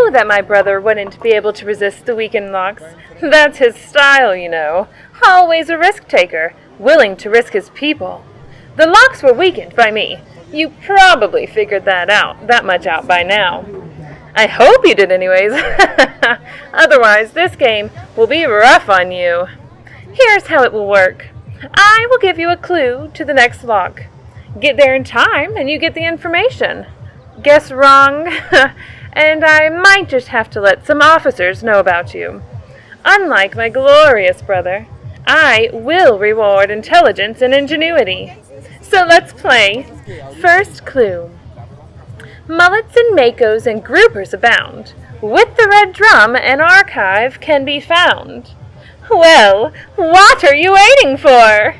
knew that my brother wouldn't be able to resist the weakened locks. That's his style, you know. Always a risk taker, willing to risk his people. The locks were weakened by me. You probably figured that much out by now. I hope you did anyways. Otherwise, this game will be rough on you. Here's how it will work. I will give you a clue to the next lock. Get there in time and you get the information. Guess wrong, and I might just have to let some officers know about you. Unlike my glorious brother, I will reward intelligence and ingenuity. So let's play. First clue. Mullets and makos and groupers abound. With the red drum, an archive can be found. Well, what are you waiting for?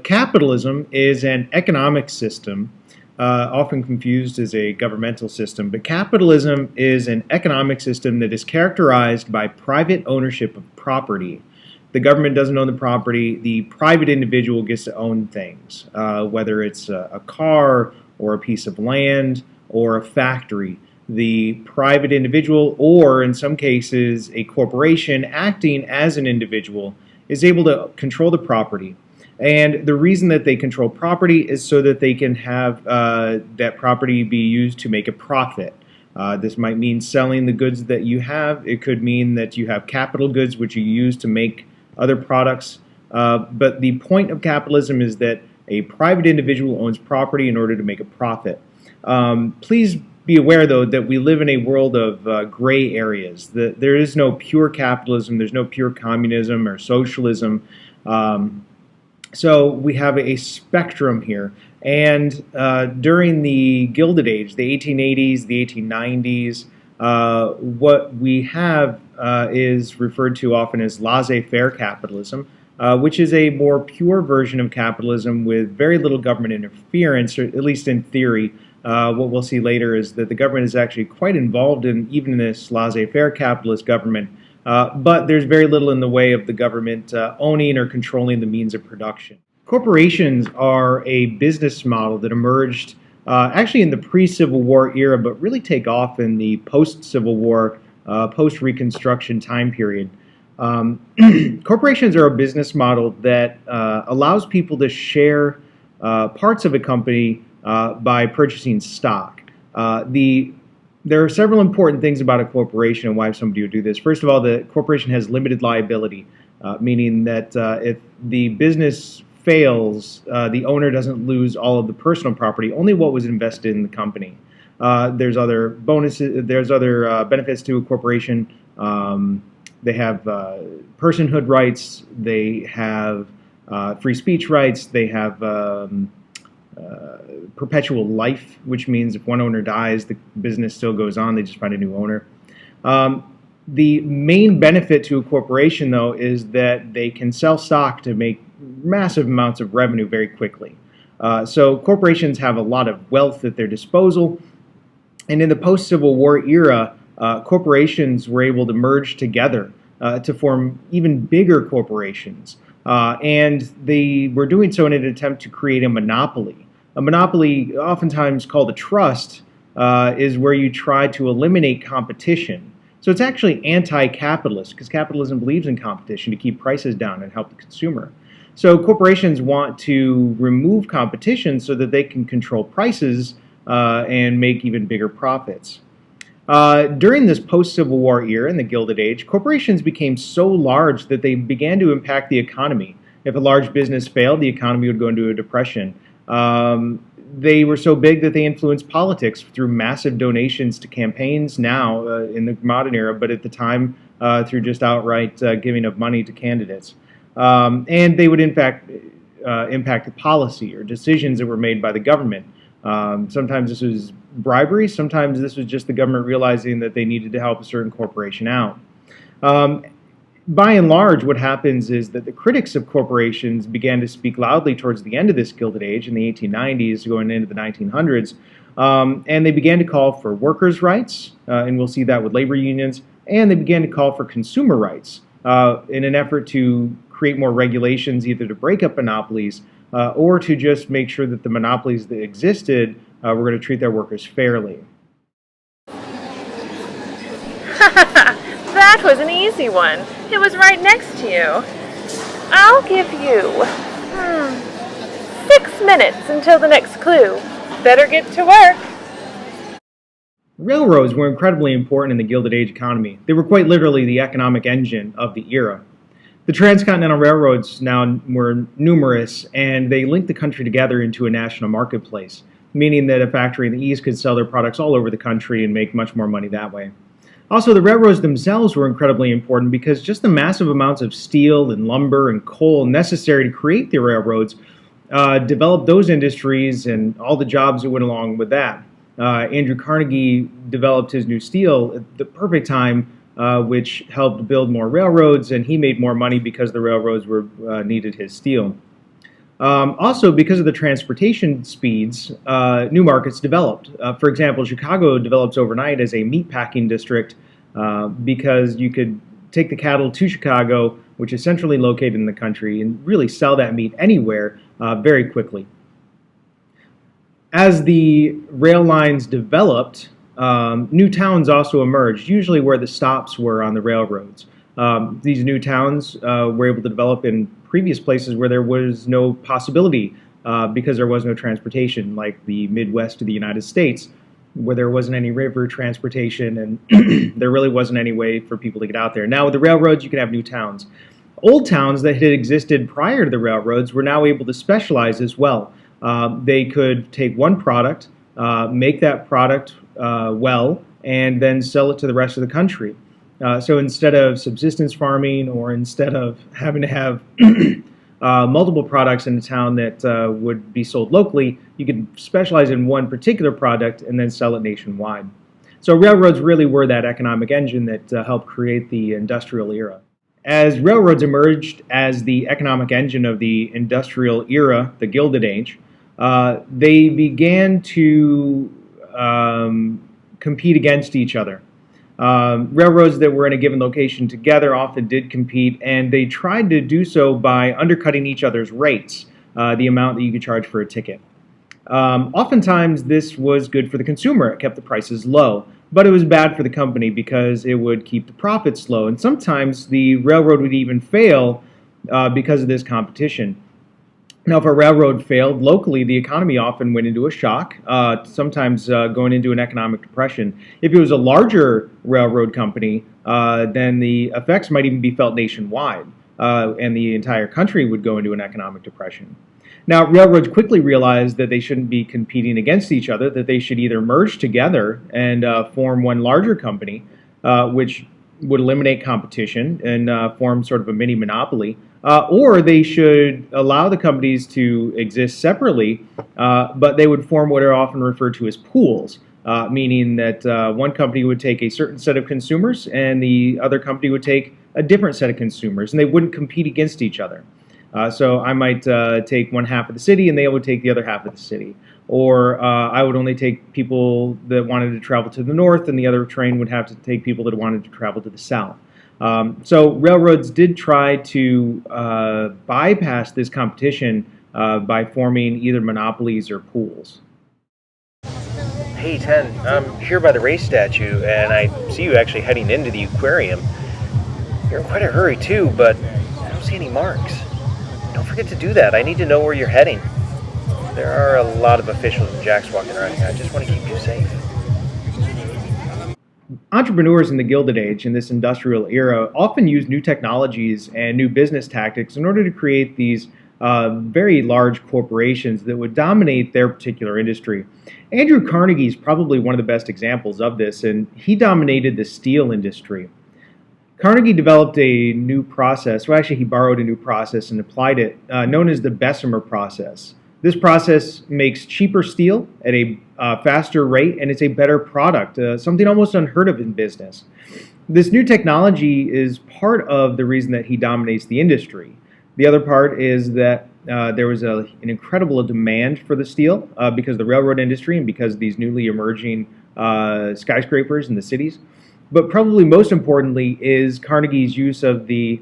Capitalism is an economic system, often confused as a governmental system, but capitalism is an economic system that is characterized by private ownership of property. The government doesn't own the property. The private individual gets to own things, whether it's a car or a piece of land or a factory. The private individual, or in some cases a corporation acting as an individual, is able to control the property. And the reason that they control property is so that they can have that property be used to make a profit. This might mean selling the goods that you have. It could mean that you have capital goods which you use to make other products. But the point of capitalism is that a private individual owns property in order to make a profit. Please be aware, though, that we live in a world of gray areas. There is no pure capitalism. There's no pure communism or socialism. So we have a spectrum here. And during the Gilded Age, the 1880s, the 1890s, what we have is referred to often as laissez-faire capitalism, which is a more pure version of capitalism with very little government interference, or at least in theory. What we'll see later is that the government is actually quite involved in even this laissez-faire capitalist government, but there's very little in the way of the government owning or controlling the means of production. Corporations are a business model that emerged actually in the pre-Civil War era, but really take off in the post-Civil War, post-Reconstruction time period. Corporations are a business model that allows people to share parts of a company by purchasing stock. There are several important things about a corporation and why somebody would do this. First of all, the corporation has limited liability, meaning that if the business fails, the owner doesn't lose all of the personal property, only what was invested in the company. There's other bonuses, there's other benefits to a corporation. They have personhood rights, they have free speech rights, they have perpetual life, which means if one owner dies, the business still goes on, they just find a new owner. The main benefit to a corporation, though, is that they can sell stock to make massive amounts of revenue very quickly. So corporations have a lot of wealth at their disposal, and in the post-Civil War era, corporations were able to merge together to form even bigger corporations. And they were doing so in an attempt to create a monopoly. A monopoly, oftentimes called a trust, is where you try to eliminate competition. So it's actually anti-capitalist, because capitalism believes in competition to keep prices down and help the consumer. So corporations want to remove competition so that they can control prices and make even bigger profits. During this post-Civil War era in the Gilded Age, corporations became so large that they began to impact the economy. If a large business failed, the economy would go into a depression. They were so big that they influenced politics through massive donations to campaigns now in the modern era, but at the time through just outright giving of money to candidates. And they would in fact impact the policy or decisions that were made by the government. Sometimes this was bribery, sometimes this was just the government realizing that they needed to help a certain corporation out. By and large, what happens is that the critics of corporations began to speak loudly towards the end of this Gilded Age in the 1890s, going into the 1900s, and they began to call for workers' rights, and we'll see that with labor unions, and they began to call for consumer rights in an effort to create more regulations, either to break up monopolies or to just make sure that the monopolies that existed we're going to treat their workers fairly. That was an easy one. It was right next to you. I'll give you 6 minutes until the next clue. Better get to work. Railroads were incredibly important in the Gilded Age economy. They were quite literally the economic engine of the era. The transcontinental railroads now were numerous, and they linked the country together into a national marketplace, meaning that a factory in the East could sell their products all over the country and make much more money that way. Also, the railroads themselves were incredibly important because just the massive amounts of steel and lumber and coal necessary to create the railroads developed those industries and all the jobs that went along with that. Andrew Carnegie developed his new steel at the perfect time, which helped build more railroads, and he made more money because the railroads needed his steel. Also, because of the transportation speeds, new markets developed. For example, Chicago develops overnight as a meatpacking district because you could take the cattle to Chicago, which is centrally located in the country, and really sell that meat anywhere very quickly. As the rail lines developed, new towns also emerged, usually where the stops were on the railroads. These new towns were able to develop in previous places where there was no possibility because there was no transportation, like the Midwest of the United States, where there wasn't any river transportation and there really wasn't any way for people to get out there. Now with the railroads, you can have new towns. Old towns that had existed prior to the railroads were now able to specialize as well. They could take one product, make that product well, and then sell it to the rest of the country. So instead of subsistence farming, or instead of having to have multiple products in a town that would be sold locally, you could specialize in one particular product and then sell it nationwide. So railroads really were that economic engine that helped create the industrial era. As railroads emerged as the economic engine of the industrial era, the Gilded Age, they began to compete against each other. Railroads that were in a given location together often did compete, and they tried to do so by undercutting each other's rates, the amount that you could charge for a ticket. Oftentimes this was good for the consumer. It kept the prices low, but it was bad for the company because it would keep the profits low, and sometimes the railroad would even fail because of this competition. Now, if a railroad failed locally, the economy often went into a shock, sometimes going into an economic depression. If it was a larger railroad company, then the effects might even be felt nationwide, and the entire country would go into an economic depression. Now, railroads quickly realized that they shouldn't be competing against each other, that they should either merge together and form one larger company, which would eliminate competition and form sort of a mini monopoly, or they should allow the companies to exist separately, but they would form what are often referred to as pools, meaning that one company would take a certain set of consumers and the other company would take a different set of consumers, and they wouldn't compete against each other. So I might take one half of the city and they would take the other half of the city. Or I would only take people that wanted to travel to the north, and the other train would have to take people that wanted to travel to the south. So railroads did try to bypass this competition by forming either monopolies or pools. Hey, Ten, I'm here by the race statue, and I see you actually heading into the aquarium. You're in quite a hurry, too, but I don't see any marks. Don't forget to do that. I need to know where you're heading. There are a lot of officials and jacks walking around here. I just want to keep you safe. Entrepreneurs in the Gilded Age, in this industrial era, often use new technologies and new business tactics in order to create these very large corporations that would dominate their particular industry. Andrew Carnegie is probably one of the best examples of this, and he dominated the steel industry. Carnegie developed a new process, well actually he borrowed a new process and applied it, known as the Bessemer process. This process makes cheaper steel at a faster rate, and it's a better product, something almost unheard of in business. This new technology is part of the reason that he dominates the industry. The other part is that there was an incredible demand for the steel because of the railroad industry and because of these newly emerging skyscrapers in the cities. But probably most importantly is Carnegie's use of the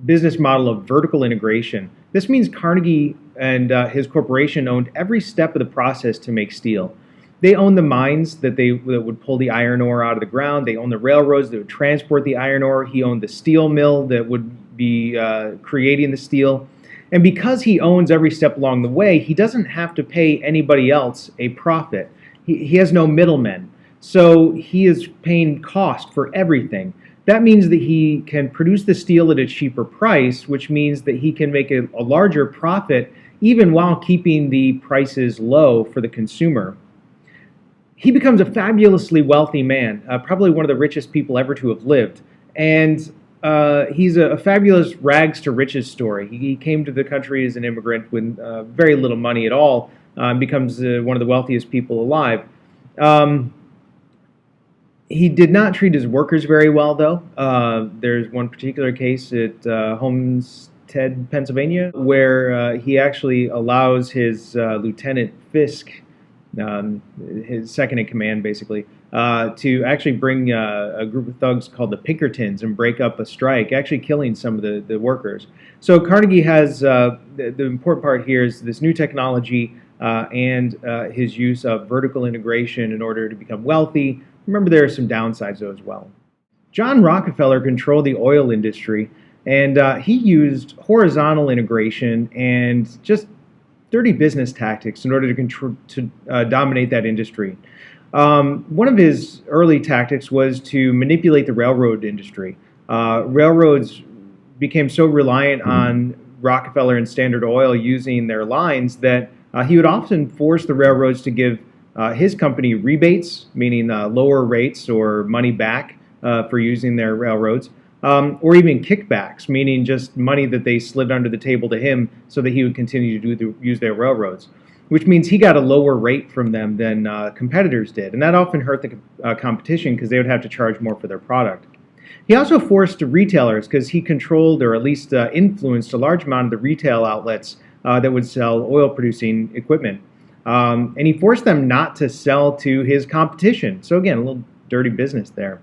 business model of vertical integration This means Carnegie and his corporation owned every step of the process to make steel. They owned the mines that would pull the iron ore out of the ground. They owned the railroads that would transport the iron ore. He owned the steel mill that would be creating the steel. And because he owns every step along the way, he doesn't have to pay anybody else a profit. He has no middlemen. So he is paying cost for everything. That means that he can produce the steel at a cheaper price, which means that he can make a larger profit even while keeping the prices low for the consumer. He becomes a fabulously wealthy man, probably one of the richest people ever to have lived. And he's a fabulous rags to riches story. He came to the country as an immigrant with very little money at all, becomes one of the wealthiest people alive. He did not treat his workers very well, though. There's one particular case at Homestead, Pennsylvania, where he actually allows his Lieutenant Fisk, his second in command, basically, to actually bring a group of thugs called the Pinkertons and break up a strike, actually killing some of the workers. So Carnegie has, the important part here is this new technology and his use of vertical integration in order to become wealthy. Remember, there are some downsides, though, as well. John Rockefeller controlled the oil industry, and he used horizontal integration and just dirty business tactics in order to dominate that industry. One of his early tactics was to manipulate the railroad industry. Railroads became so reliant on Rockefeller and Standard Oil using their lines that he would often force the railroads to give his company rebates, meaning lower rates or money back for using their railroads, or even kickbacks, meaning just money that they slid under the table to him so that he would continue to use their railroads, which means he got a lower rate from them than competitors did. And that often hurt the competition because they would have to charge more for their product. He also forced retailers, because he controlled or at least influenced a large amount of the retail outlets that would sell oil-producing equipment. And he forced them not to sell to his competition. So again, a little dirty business there.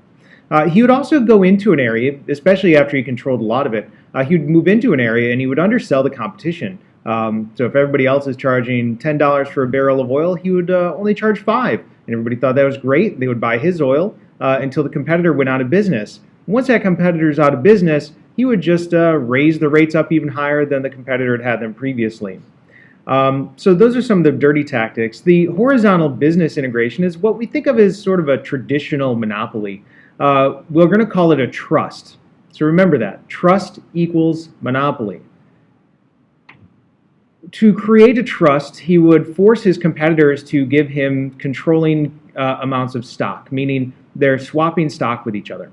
He would also go into an area, especially after he controlled a lot of it, he would move into an area and he would undersell the competition. So if everybody else is charging $10 for a barrel of oil, he would only charge $5. And everybody thought that was great. They would buy his oil until the competitor went out of business. Once that competitor's out of business, he would just raise the rates up even higher than the competitor had them previously. So those are some of the dirty tactics. The horizontal business integration is what we think of as sort of a traditional monopoly. We're going to call it a trust. So remember that. Trust equals monopoly. To create a trust, he would force his competitors to give him controlling amounts of stock, meaning they're swapping stock with each other.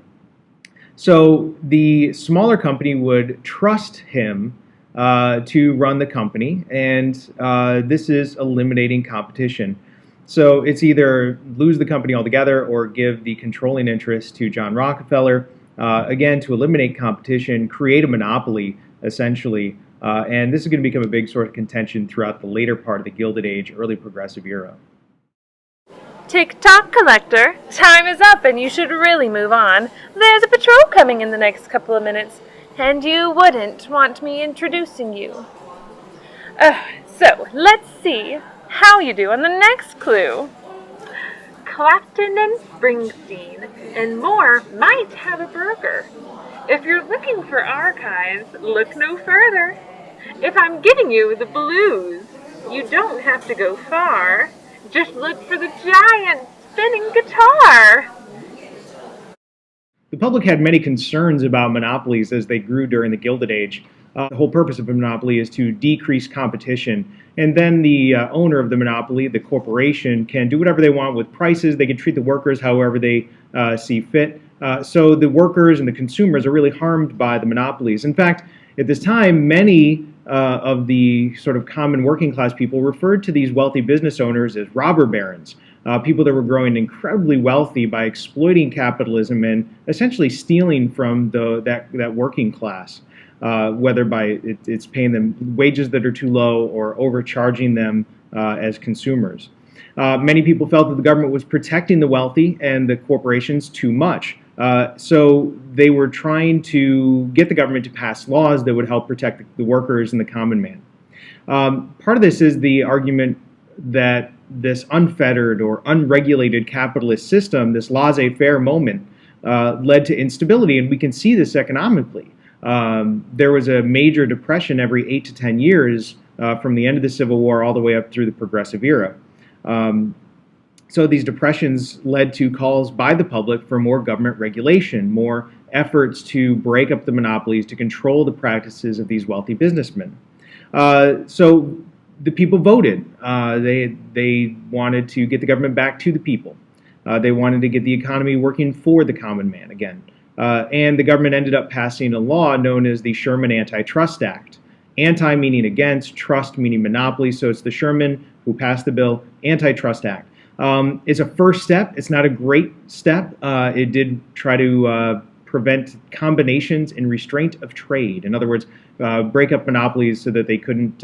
So the smaller company would trust him to run the company, and this is eliminating competition. So it's either lose the company altogether or give the controlling interest to John Rockefeller, again, to eliminate competition, create a monopoly, essentially, and this is going to become a big source of contention throughout the later part of the Gilded Age, early progressive era. Tick-tock, collector. Time is up and you should really move on. There's a patrol coming in the next couple of minutes, and you wouldn't want me introducing you. So, let's see how you do on the next clue. Clapton and Springsteen and more might have a burger. If you're looking for archives, look no further. If I'm giving you the blues, you don't have to go far. Just look for the giant spinning guitar. The public had many concerns about monopolies as they grew during the Gilded Age. The whole purpose of a monopoly is to decrease competition, and then the owner of the monopoly, the corporation, can do whatever they want with prices. They can treat the workers however they see fit. So the workers and the consumers are really harmed by the monopolies. In fact, at this time, many of the sort of common working class people referred to these wealthy business owners as robber barons, people that were growing incredibly wealthy by exploiting capitalism and essentially stealing from that working class, whether by it's paying them wages that are too low or overcharging them as consumers. Many people felt that the government was protecting the wealthy and the corporations too much. So they were trying to get the government to pass laws that would help protect the workers and the common man. Part of this is the argument that this unfettered or unregulated capitalist system, this laissez-faire moment, led to instability, and we can see this economically. There was a major depression every 8 to 10 years from the end of the Civil War all the way up through the Progressive era. So these depressions led to calls by the public for more government regulation, more efforts to break up the monopolies, to control the practices of these wealthy businessmen. So the people voted. They wanted to get the government back to the people. They wanted to get the economy working for the common man again. And the government ended up passing a law known as the Sherman Antitrust Act. Anti meaning against, trust meaning monopoly. So it's the Sherman who passed the bill, Antitrust Act. It's a first step. It's not a great step. It did try to prevent combinations and restraint of trade. In other words, break up monopolies so that they couldn't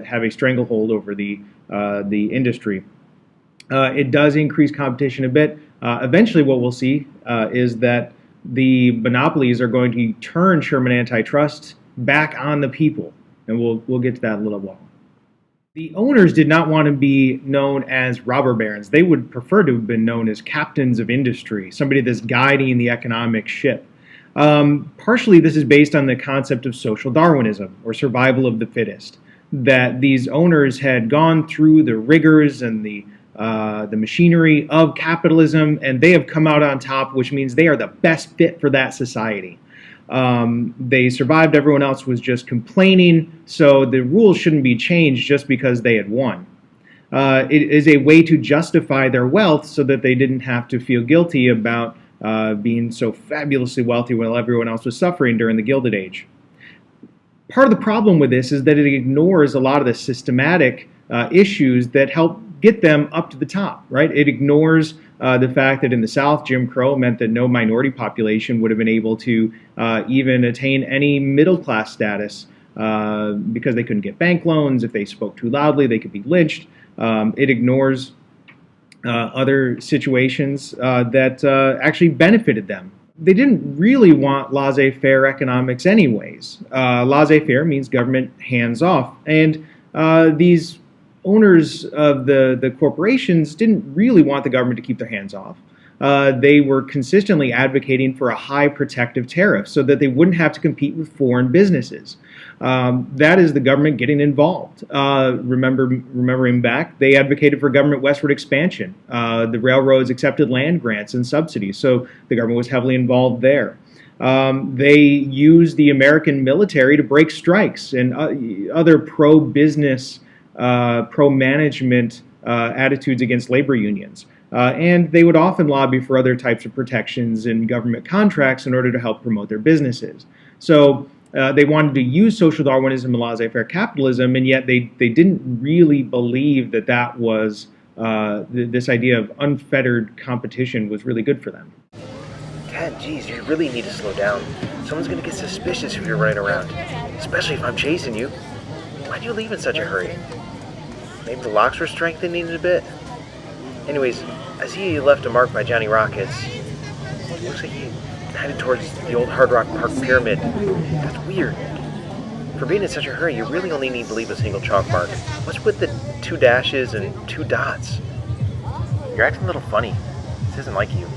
have a stranglehold over the industry. It does increase competition a bit. Eventually what we'll see is that the monopolies are going to turn Sherman Antitrust back on the people. And we'll get to that in a little while. The owners did not want to be known as robber barons. They would prefer to have been known as captains of industry, somebody that's guiding the economic ship. Partially, this is based on the concept of social Darwinism, or survival of the fittest, that these owners had gone through the rigors and the machinery of capitalism, and they have come out on top, which means they are the best fit for that society. They survived, everyone else was just complaining, so the rules shouldn't be changed just because they had won. It is a way to justify their wealth so that they didn't have to feel guilty about being so fabulously wealthy while everyone else was suffering during the Gilded Age. Part of the problem with this is that it ignores a lot of the systematic issues that help get them up to the top, right? It ignores the fact that in the South, Jim Crow meant that no minority population would have been able to even attain any middle-class status because they couldn't get bank loans. If they spoke too loudly, they could be lynched. It ignores other situations that actually benefited them. They didn't really want laissez-faire economics anyways. Laissez-faire means government hands-off, and these owners of the corporations didn't really want the government to keep their hands off. They were consistently advocating for a high protective tariff so that they wouldn't have to compete with foreign businesses. That is the government getting involved. Remembering back, they advocated for government westward expansion. The railroads accepted land grants and subsidies, so the government was heavily involved there. They used the American military to break strikes and other pro-business, pro-management attitudes against labor unions. And they would often lobby for other types of protections in government contracts in order to help promote their businesses. So they wanted to use social Darwinism and laissez-faire capitalism, and yet they didn't really believe that that was this idea of unfettered competition was really good for them. Dad, geez, you really need to slow down. Someone's going to get suspicious if you're running around, especially if I'm chasing you. Why'd you leave in such a hurry? Maybe the locks were strengthening a bit? Anyways, I see you left a mark by Johnny Rockets. Looks like you headed towards the old Hard Rock Park Pyramid. That's weird. For being in such a hurry, you really only need to leave a single chalk mark. What's with the 2 dashes and 2 dots? You're acting a little funny. This isn't like you.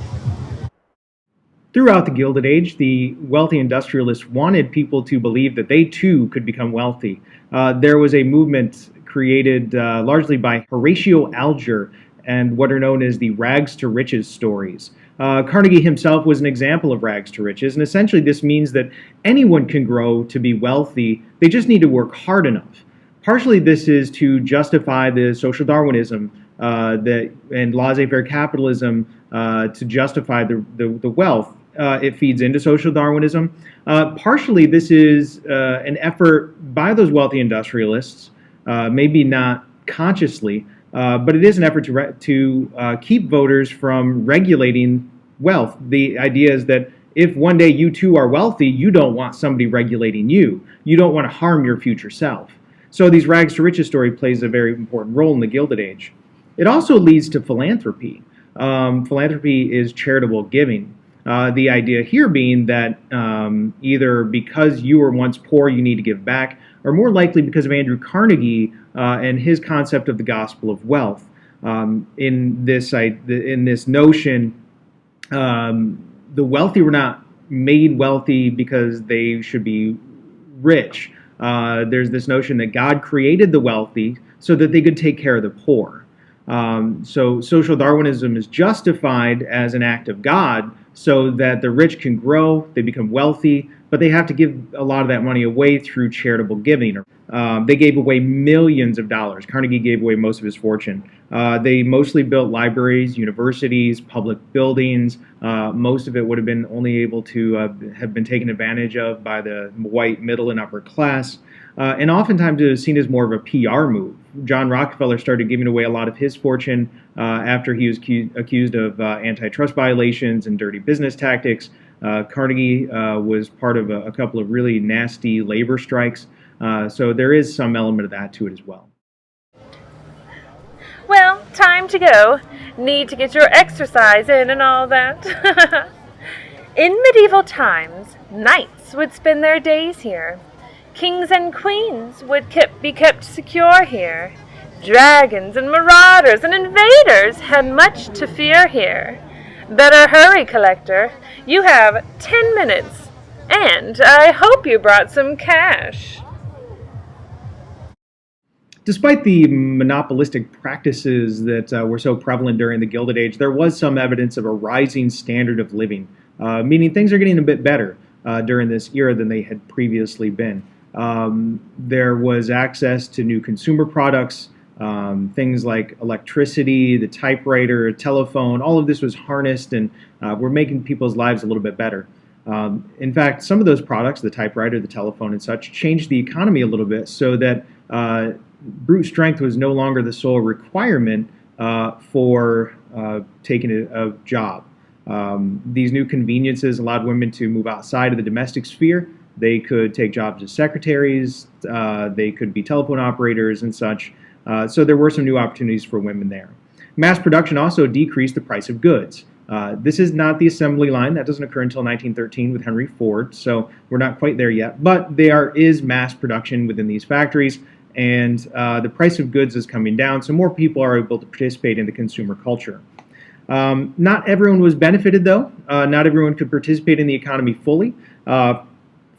Throughout the Gilded Age, the wealthy industrialists wanted people to believe that they too could become wealthy. There was a movement created largely by Horatio Alger and what are known as the rags to riches stories. Carnegie himself was an example of rags to riches, and essentially this means that anyone can grow to be wealthy, they just need to work hard enough. Partially this is to justify the social Darwinism and laissez-faire capitalism to justify the wealth. It feeds into social Darwinism. Partially this is an effort by those wealthy industrialists, maybe not consciously, but it is an effort to keep voters from regulating wealth. The idea is that if one day you too are wealthy, you don't want somebody regulating you. You don't want to harm your future self. So these rags to riches story plays a very important role in the Gilded Age. It also leads to philanthropy. Philanthropy is charitable giving. The idea here being that either because you were once poor, you need to give back, or more likely because of Andrew Carnegie and his concept of the gospel of wealth. In this notion, the wealthy were not made wealthy because they should be rich. There's this notion that God created the wealthy so that they could take care of the poor. So social Darwinism is justified as an act of God so that the rich can grow, they become wealthy, but they have to give a lot of that money away through charitable giving. They gave away millions of dollars. Carnegie gave away most of his fortune. They mostly built libraries, universities, public buildings. Most of it would have been only able to have been taken advantage of by the white middle and upper class. And oftentimes it was seen as more of a PR move. John Rockefeller started giving away a lot of his fortune after he was accused of antitrust violations and dirty business tactics. Carnegie was part of a couple of really nasty labor strikes. So there is some element of that to it as well. Well, time to go. Need to get your exercise in and all that. In medieval times, knights would spend their days here. Kings and queens would be kept secure here. Dragons and marauders and invaders had much to fear here. Better hurry, collector. You have 10 minutes. And I hope you brought some cash. Despite the monopolistic practices that were so prevalent during the Gilded Age, there was some evidence of a rising standard of living, meaning things are getting a bit better during this era than they had previously been. There was access to new consumer products, things like electricity, the typewriter, telephone. All of this was harnessed and were making people's lives a little bit better. In fact, some of those products, the typewriter, the telephone and such, changed the economy a little bit so that brute strength was no longer the sole requirement for taking a job. These new conveniences allowed women to move outside of the domestic sphere. They could take jobs as secretaries, they could be telephone operators and such. So there were some new opportunities for women there. Mass production also decreased the price of goods. This is not the assembly line. That doesn't occur until 1913 with Henry Ford, so we're not quite there yet. But there is mass production within these factories, and the price of goods is coming down, so more people are able to participate in the consumer culture. Not everyone was benefited, though. Not everyone could participate in the economy fully.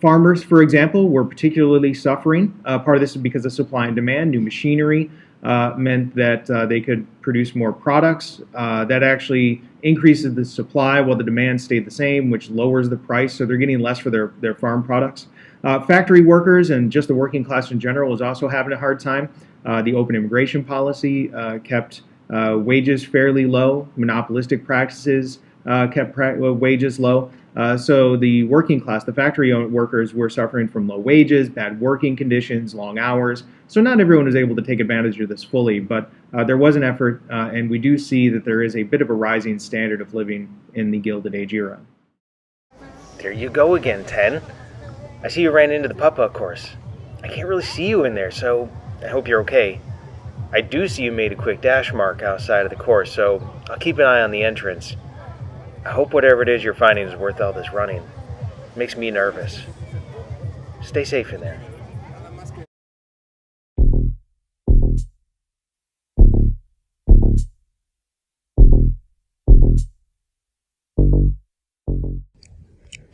Farmers, for example, were particularly suffering. Part of this is because of supply and demand. New machinery meant that they could produce more products. That actually increases the supply while the demand stayed the same, which lowers the price, so they're getting less for their farm products. Factory workers and just the working class in general was also having a hard time. The open immigration policy kept wages fairly low. Monopolistic practices kept wages low. So the working class, the factory workers, were suffering from low wages, bad working conditions, long hours. So not everyone was able to take advantage of this fully, but there was an effort, and we do see that there is a bit of a rising standard of living in the Gilded Age era. There you go again, Ten. I see you ran into the putt-putt course. I can't really see you in there, so I hope you're okay. I do see you made a quick dash mark outside of the course, so I'll keep an eye on the entrance. I hope whatever it is you're finding is worth all this running. It makes me nervous. Stay safe in there.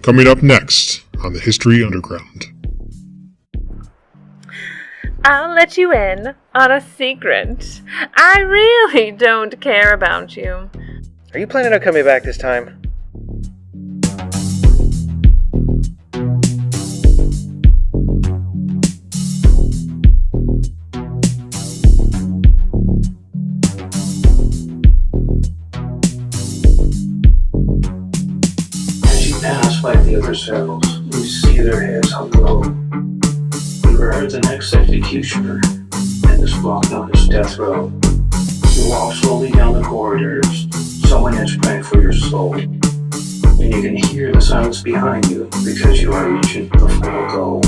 Coming up next on the History Underground. I'll let you in on a secret. I really don't care about you. Are you planning on coming back this time? As you pass by the other cells, you see their heads hung low. You are the next executioner, and is blocked on his death row. You walk slowly down the corridors. Someone is praying for your soul, and you can hear the silence behind you because you are reaching the final goal.